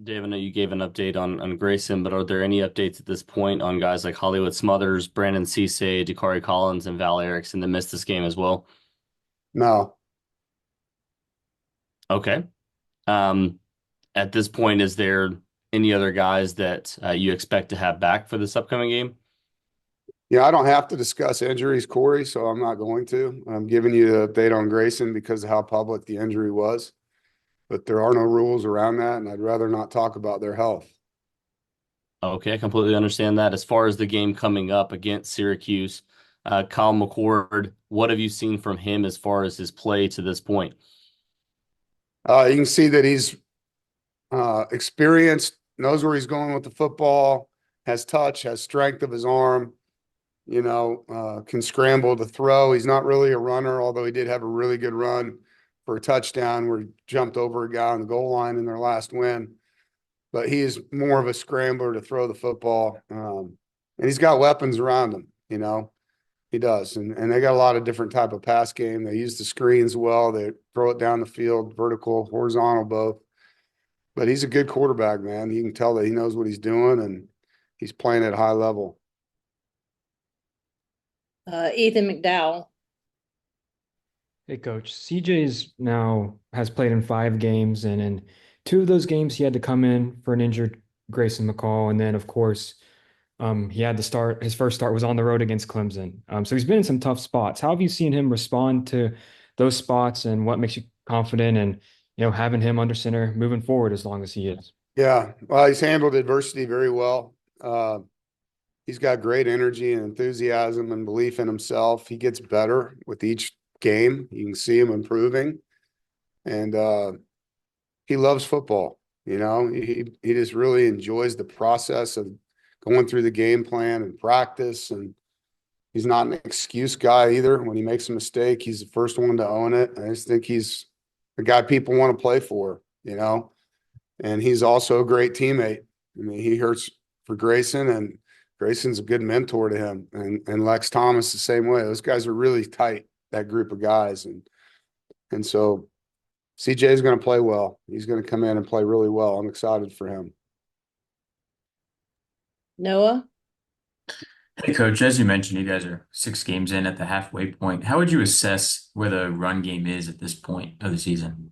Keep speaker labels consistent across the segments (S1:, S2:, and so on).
S1: Dave, I know you gave an update on Grayson, but are there any updates at this point on guys like Hollywood Smothers, Brandon Cisse, Dakari Collins, and Val Erickson that missed this game as well?
S2: No.
S1: Okay. Um, at this point, is there any other guys that you expect to have back for this upcoming game?
S2: Yeah, I don't have to discuss injuries, Corey, so I'm not going to. I'm giving you the update on Grayson because of how public the injury was. But there are no rules around that, and I'd rather not talk about their health.
S1: Okay, I completely understand that. As far as the game coming up against Syracuse, Kyle McCord, what have you seen from him as far as his play to this point?
S2: You can see that he's experienced, knows where he's going with the football, has touch, has strength of his arm, can scramble to throw. He's not really a runner, although he did have a really good run for a touchdown where he jumped over a guy on the goal line in their last win. But he is more of a scrambler to throw the football. And he's got weapons around him. He does. And they got a lot of different type of pass game. They use the screens well. They throw it down the field, vertical, horizontal, both. But he's a good quarterback, man. You can tell that he knows what he's doing and he's playing at a high level.
S3: Ethan McDowell.
S4: Hey, coach. CJ's now has played in 5 games, and in 2 of those games, he had to come in for an injured Grayson McCall. And then, of course, he had to start. His first start was on the road against Clemson. So he's been in some tough spots. How have you seen him respond to those spots, and what makes you confident and having him under center moving forward as long as he is?
S2: Yeah. Well, he's handled adversity very well. He's got great energy and enthusiasm and belief in himself. He gets better with each game. You can see him improving. And he loves football. He just really enjoys the process of going through the game plan and practice. And he's not an excuse guy either. When he makes a mistake, he's the first one to own it. I just think he's the guy people want to play for. And he's also a great teammate. I mean, he hurts for Grayson, and Grayson's a good mentor to him. And Lex Thomas the same way. Those guys are really tight, that group of guys. And so CJ is going to play well. He's going to come in and play really well. I'm excited for him.
S3: Noah.
S5: Hey, Coach, as you mentioned, you guys are 6 games in at the halfway point. How would you assess where the run game is at this point of the season?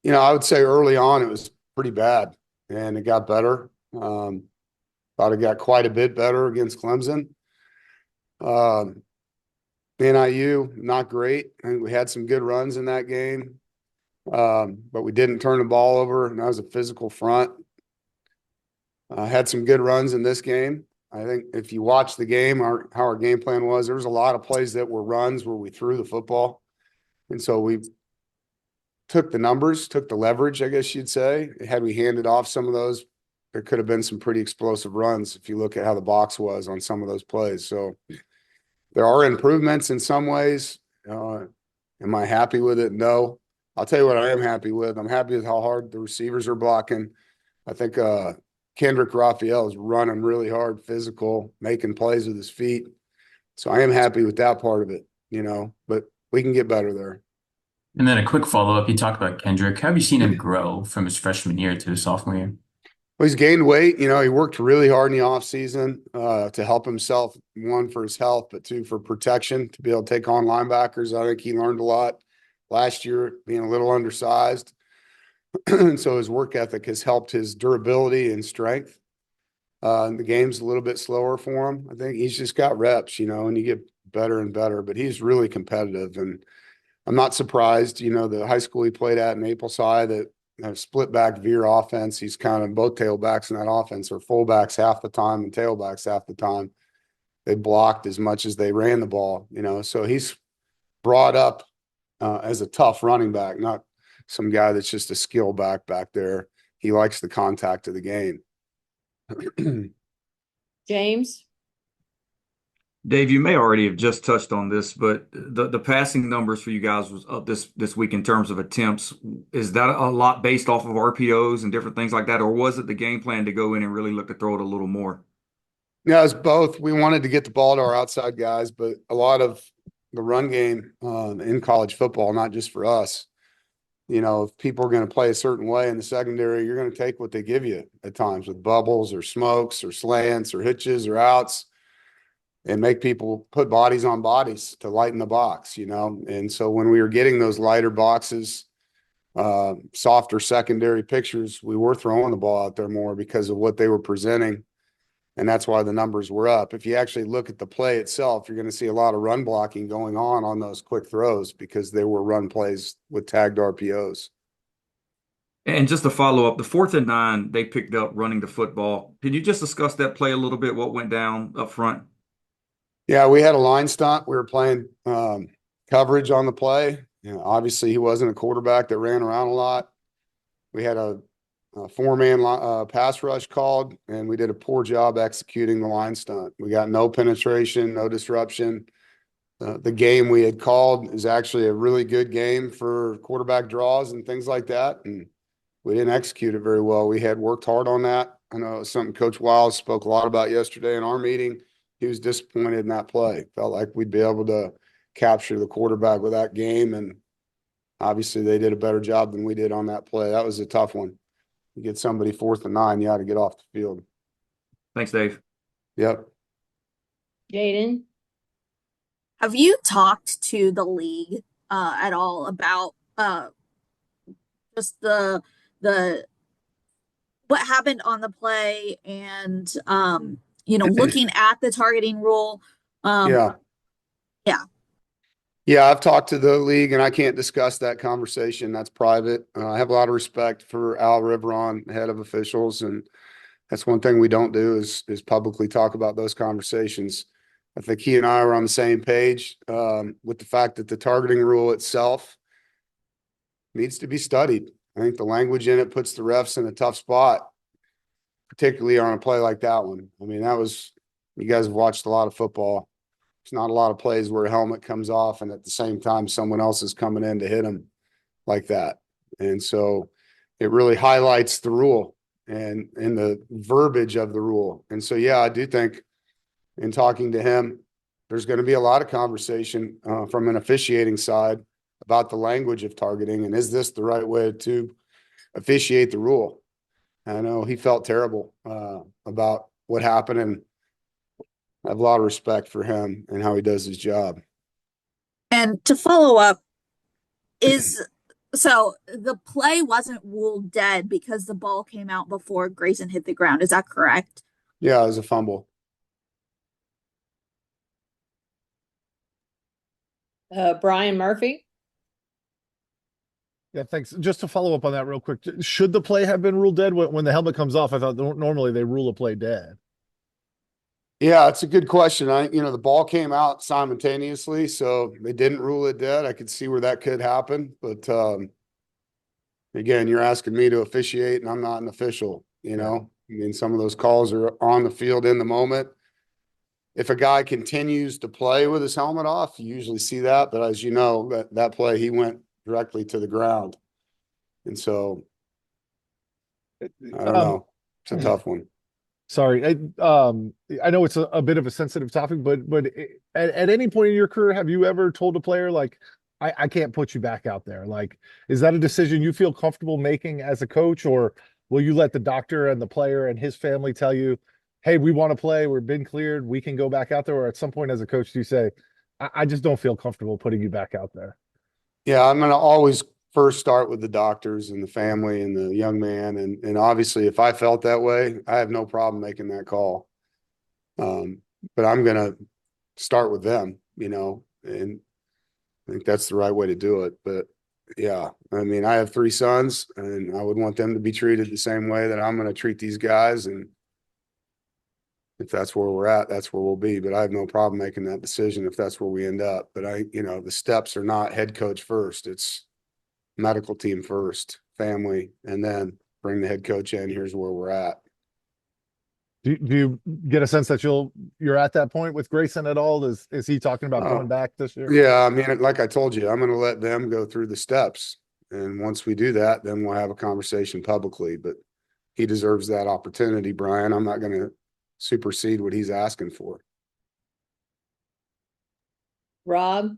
S2: I would say early on it was pretty bad, and it got better. Thought it got quite a bit better against Clemson. NIU, not great. I think we had some good runs in that game, but we didn't turn the ball over, and that was a physical front. Had some good runs in this game. I think if you watch the game, how our game plan was, there was a lot of plays that were runs where we threw the football. And so we took the numbers, took the leverage, I guess you'd say. Had we handed off some of those, there could have been some pretty explosive runs if you look at how the box was on some of those plays. So there are improvements in some ways. Am I happy with it? No. I'll tell you what I am happy with. I'm happy with how hard the receivers are blocking. I think Kendrick Rafael is running really hard, physical, making plays with his feet. So I am happy with that part of it, but we can get better there.
S5: And then a quick follow-up, you talked about Kendrick. How have you seen him grow from his freshman year to his sophomore year?
S2: Well, he's gained weight. He worked really hard in the offseason to help himself, one, for his health, but two, for protection, to be able to take on linebackers. I think he learned a lot last year, being a little undersized. And so his work ethic has helped his durability and strength. The game's a little bit slower for him. I think he's just got reps, and you get better and better, but he's really competitive. And I'm not surprised, the high school he played at in Naples High, that split back veer offense. He's kind of both tailbacks in that offense, or fullbacks half the time and tailbacks half the time. They blocked as much as they ran the ball. So he's brought up as a tough running back, not some guy that's just a skill back there. He likes the contact of the game.
S3: James.
S6: Dave, you may already have just touched on this, but the passing numbers for you guys was up this week in terms of attempts. Is that a lot based off of RPOs and different things like that, or was it the game plan to go in and really look to throw it a little more?
S2: Yeah, it's both. We wanted to get the ball to our outside guys, but a lot of the run game in college football, not just for us, You know, if people are going to play a certain way in the secondary, you're going to take what they give you at times with bubbles or smokes or slants or hitches or outs and make people put bodies on bodies to lighten the box, you know? And so when we were getting those lighter boxes, softer secondary pictures, we were throwing the ball out there more because of what they were presenting. And that's why the numbers were up. If you actually look at the play itself, you're going to see a lot of run blocking going on those quick throws because they were run plays with tagged RPOs.
S6: And just to follow up, the 4th and 9, they picked up running the football. Can you just discuss that play a little bit? What went down up front?
S2: Yeah, we had a line stunt. We were playing coverage on the play. You know, obviously, he wasn't a quarterback that ran around a lot. We had a 4-man pass rush called, and we did a poor job executing the line stunt. We got no penetration, no disruption. The game we had called is actually a really good game for quarterback draws and things like that, and we didn't execute it very well. We had worked hard on that. I know it was something Coach Wiles spoke a lot about yesterday in our meeting. He was disappointed in that play. Felt like we'd be able to capture the quarterback with that game, and obviously they did a better job than we did on that play. That was a tough one. You get somebody 4th and 9, you ought to get off the field.
S6: Thanks, Dave.
S2: Yep.
S3: Jaden,
S7: Have you talked to the league at all about just the what happened on the play and looking at the targeting rule?
S2: Yeah.
S7: Yeah.
S2: Yeah, I've talked to the league, and I can't discuss that conversation. That's private. I have a lot of respect for Al Riveron, head of officials, and that's one thing we don't do is publicly talk about those conversations. I think he and I are on the same page with the fact that the targeting rule itself needs to be studied. I think the language in it puts the refs in a tough spot, particularly on a play like that one. I mean, you guys have watched a lot of football. There's not a lot of plays where a helmet comes off and at the same time someone else is coming in to hit him like that. And so it really highlights the rule and the verbiage of the rule. And so, yeah, I do think in talking to him, there's going to be a lot of conversation from an officiating side about the language of targeting and is this the right way to officiate the rule? I know he felt terrible about what happened, and I have a lot of respect for him and how he does his job.
S7: And to follow up, so the play wasn't ruled dead because the ball came out before Grayson hit the ground. Is that correct?
S2: Yeah, it was a fumble.
S3: Brian Murphy.
S8: Yeah, thanks. Just to follow up on that real quick, should the play have been ruled dead when the helmet comes off? I thought normally they rule a play dead.
S2: Yeah, it's a good question. The ball came out simultaneously, so they didn't rule it dead. I could see where that could happen, but again, you're asking me to officiate, and I'm not an official. You know, I mean, some of those calls are on the field in the moment. If a guy continues to play with his helmet off, you usually see that. But as you know, that play, he went directly to the ground, and so I don't know. It's a tough one.
S8: Sorry, I know it's a bit of a sensitive topic, but at any point in your career, have you ever told a player like, I can't put you back out there? Like, is that a decision you feel comfortable making as a coach, or will you let the doctor and the player and his family tell you, hey, we want to play, we've been cleared, we can go back out there? Or at some point as a coach, do you say, I just don't feel comfortable putting you back out there?
S2: Yeah, I'm going to always first start with the doctors and the family and the young man. And obviously, if I felt that way, I have no problem making that call. But I'm going to start with them, and I think that's the right way to do it. But yeah, I mean, I have 3 sons, and I would want them to be treated the same way that I'm going to treat these guys. And if that's where we're at, that's where we'll be. But I have no problem making that decision if that's where we end up. But the steps are not head coach first. It's medical team first, family, and then bring the head coach in. Here's where we're at.
S8: Do you get a sense that you're at that point with Grayson at all? Is he talking about coming back this year?
S2: Yeah, I mean, like I told you, I'm going to let them go through the steps. And once we do that, then we'll have a conversation publicly. But he deserves that opportunity, Brian. I'm not going to supersede what he's asking for.
S3: Rob.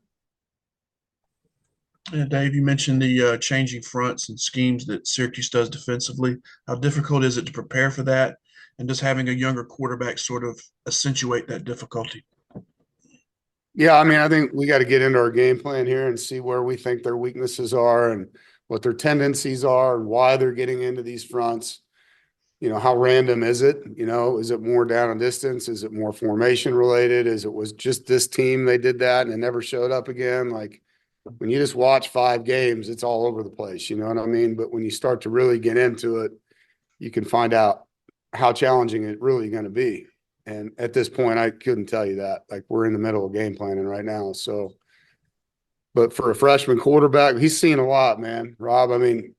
S9: Yeah, Dave, you mentioned the changing fronts and schemes that Syracuse does defensively. How difficult is it to prepare for that? And does having a younger quarterback sort of accentuate that difficulty?
S2: Yeah, I mean, I think we got to get into our game plan here and see where we think their weaknesses are and what their tendencies are and why they're getting into these fronts. You know, how random is it? You know, is it more down and distance? Is it more formation related? Is it was just this team they did that and it never showed up again? Like when you just watch 5 games, it's all over the place. You know what I mean? But when you start to really get into it, you can find out how challenging it really going to be. And at this point, I couldn't tell you that. Like we're in the middle of game planning right now. So, but for a freshman quarterback, he's seen a lot, man. Rob, I mean,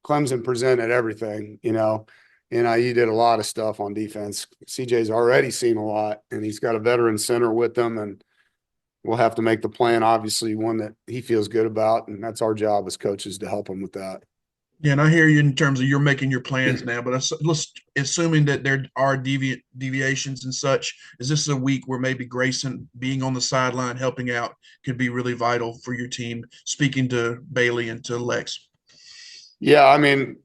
S2: Clemson presented everything, you know. NIU did a lot of stuff on defense. CJ's already seen a lot, and he's got a veteran center with them, and we'll have to make the plan, obviously, one that he feels good about, and that's our job as coaches to help him with that.
S9: Yeah, and I hear you in terms of you're making your plans now, but let's assuming that there are deviations and such, is this a week where maybe Grayson being on the sideline helping out could be really vital for your team? Speaking to Bailey and to Lex.
S2: Yeah, I mean,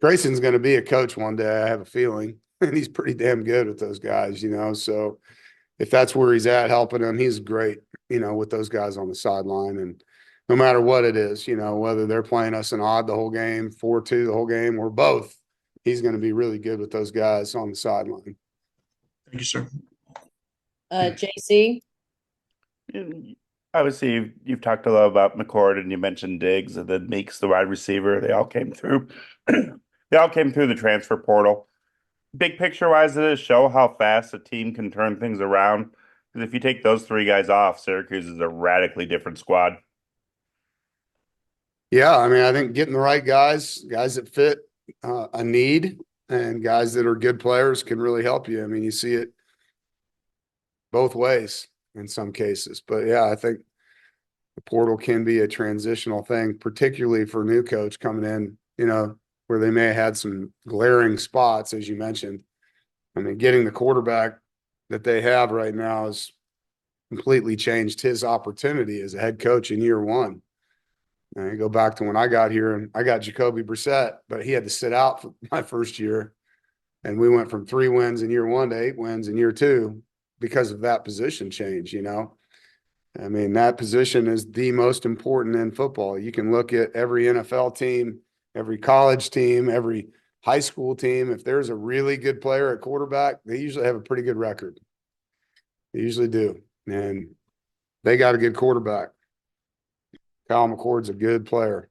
S2: Grayson's going to be a coach one day, I have a feeling, and he's pretty damn good with those guys, you know. So if that's where he's at helping them, he's great, you know, with those guys on the sideline. And no matter what it is, you know, whether they're playing us an odd the whole game, 4-2 the whole game, or both, he's going to be really good with those guys on the sideline.
S9: Thank you, sir.
S3: JC.
S10: Obviously, you've talked a lot about McCord and you mentioned Diggs and then Meeks, the wide receiver. They all came through. They all came through the transfer portal. Big picture wise, does it show how fast a team can turn things around? Because if you take those 3 guys off, Syracuse is a radically different squad.
S2: Yeah, I mean, I think getting the right guys that fit a need, and guys that are good players can really help you. I mean, you see it both ways in some cases. But yeah, I think the portal can be a transitional thing, particularly for a new coach coming in, you know, where they may have had some glaring spots, as you mentioned. I mean, getting the quarterback that they have right now has completely changed his opportunity as a head coach in year one. And you go back to when I got here and I got Jacoby Brissett, but he had to sit out for my first year. And we went from 3 wins in year one to 8 wins in year two because of that position change, you know. I mean, that position is the most important in football. You can look at every NFL team, every college team, every high school team. If there's a really good player at quarterback, they usually have a pretty good record. They usually do. And they got a good quarterback. Kyle McCord's a good player.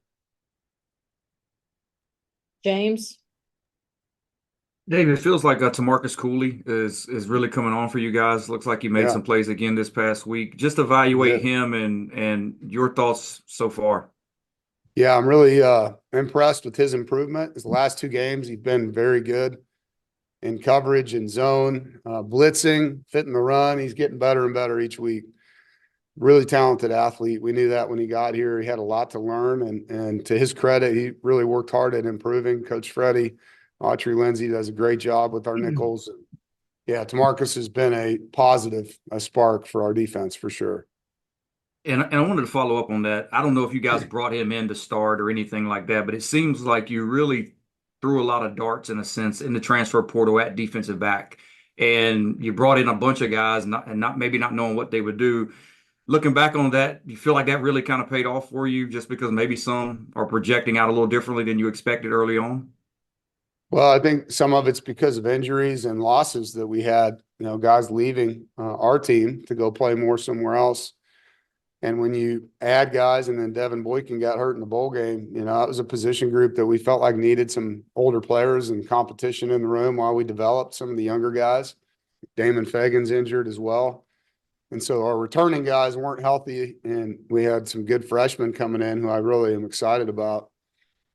S3: James.
S6: Dave, it feels like Tamarcus Cooley is really coming on for you guys. Looks like he made some plays again this past week. Just evaluate him and your thoughts so far.
S2: Yeah, I'm really impressed with his improvement. His last 2 games, he's been very good in coverage and zone, blitzing, fitting the run. He's getting better and better each week. Really talented athlete. We knew that when he got here. He had a lot to learn, and to his credit, he really worked hard at improving. Coach Freddie, Autry Lindsay does a great job with our nickels. Yeah, Tamarcus has been a positive, a spark for our defense for sure.
S6: And I wanted to follow up on that. I don't know if you guys brought him in to start or anything like that, but it seems like you really threw a lot of darts in a sense in the transfer portal at defensive back, and you brought in a bunch of guys maybe not knowing what they would do. Looking back on that, you feel like that really kind of paid off for you just because maybe some are projecting out a little differently than you expected early on?
S2: Well, I think some of it's because of injuries and losses that we had, you know, guys leaving our team to go play more somewhere else. And when you add guys and then Devin Boykin got hurt in the bowl game, you know, that was a position group that we felt like needed some older players and competition in the room while we developed some of the younger guys. Damon Fagan's injured as well. And so our returning guys weren't healthy, and we had some good freshmen coming in who I really am excited about.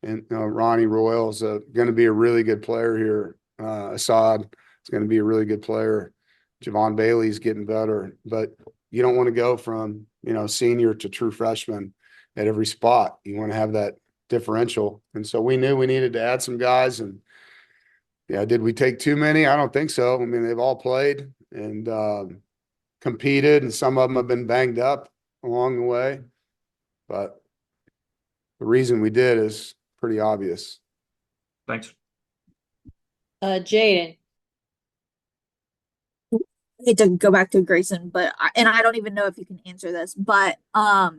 S2: And Ronnie Royal is going to be a really good player here. Assad is going to be a really good player. Javon Bailey's getting better. But you don't want to go from, you know, senior to true freshman at every spot. You want to have that differential. And so we knew we needed to add some guys. And, yeah, did we take too many? I don't think so. I mean, they've all played and competed, and some of them have been banged up along the way. But the reason we did is pretty obvious.
S6: Thanks.
S3: Jaden.
S7: I hate to go back to Grayson, but I don't even know if you can answer this, but are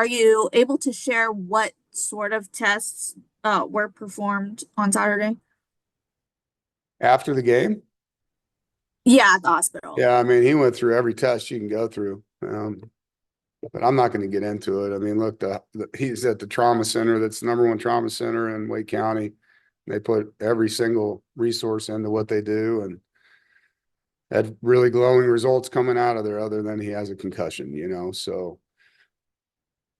S7: you able to share what sort of tests were performed on Saturday?
S2: After the game?
S7: Yeah, at the hospital.
S2: Yeah, I mean, he went through every test you can go through. But I'm not going to get into it. I mean, look, he's at the trauma center. That's the #1 trauma center in Wake County. They put every single resource into what they do and had really glowing results coming out of there other than he has a concussion, so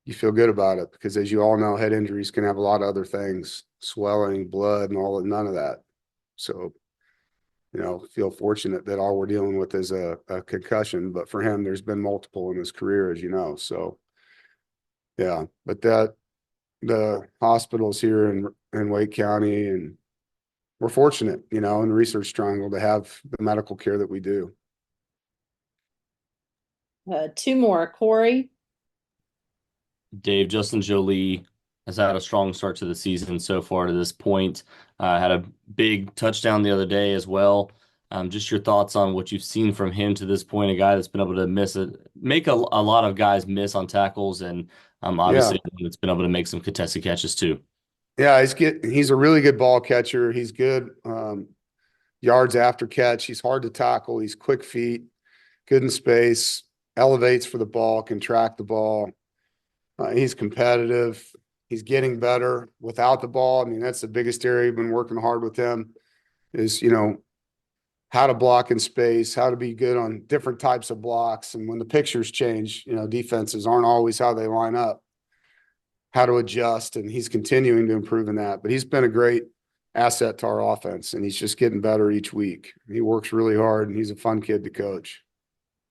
S2: you feel good about it because as you all know, head injuries can have a lot of other things, swelling, blood and all, none of that. So, feel fortunate that all we're dealing with is a concussion, but for him, there's been multiple in his career, as you know. So, yeah, but the hospitals here in Wake County, and we're fortunate, in the Research Triangle to have the medical care that we do.
S3: 2 more. Corey.
S1: Dave, Justin Jollie has had a strong start to the season so far to this point. Had a big touchdown the other day as well. Just your thoughts on what you've seen from him to this point, a guy that's been able to make a lot of guys miss on tackles, and obviously that's been able to make some contested catches too.
S2: Yeah, he's a really good ball catcher. He's good yards after catch. He's hard to tackle. He's quick feet, good in space, elevates for the ball, can track the ball. He's competitive. He's getting better without the ball. I mean, that's the biggest area we've been working hard with him is, how to block in space, how to be good on different types of blocks. And when the pictures change, defenses aren't always how they line up, how to adjust. And he's continuing to improve in that. But he's been a great asset to our offense, and he's just getting better each week. He works really hard, and he's a fun kid to coach.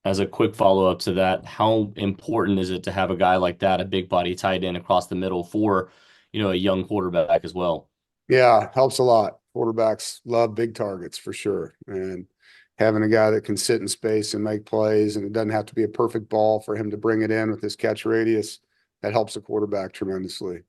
S1: As a quick follow-up to that, how important is it to have a guy like that, a big body tight end across the middle for, a young quarterback as well?
S2: Yeah, helps a lot. Quarterbacks love big targets for sure. And having a guy that can sit in space and make plays, and it doesn't have to be a perfect ball for him to bring it in with his catch radius, that helps the quarterback tremendously.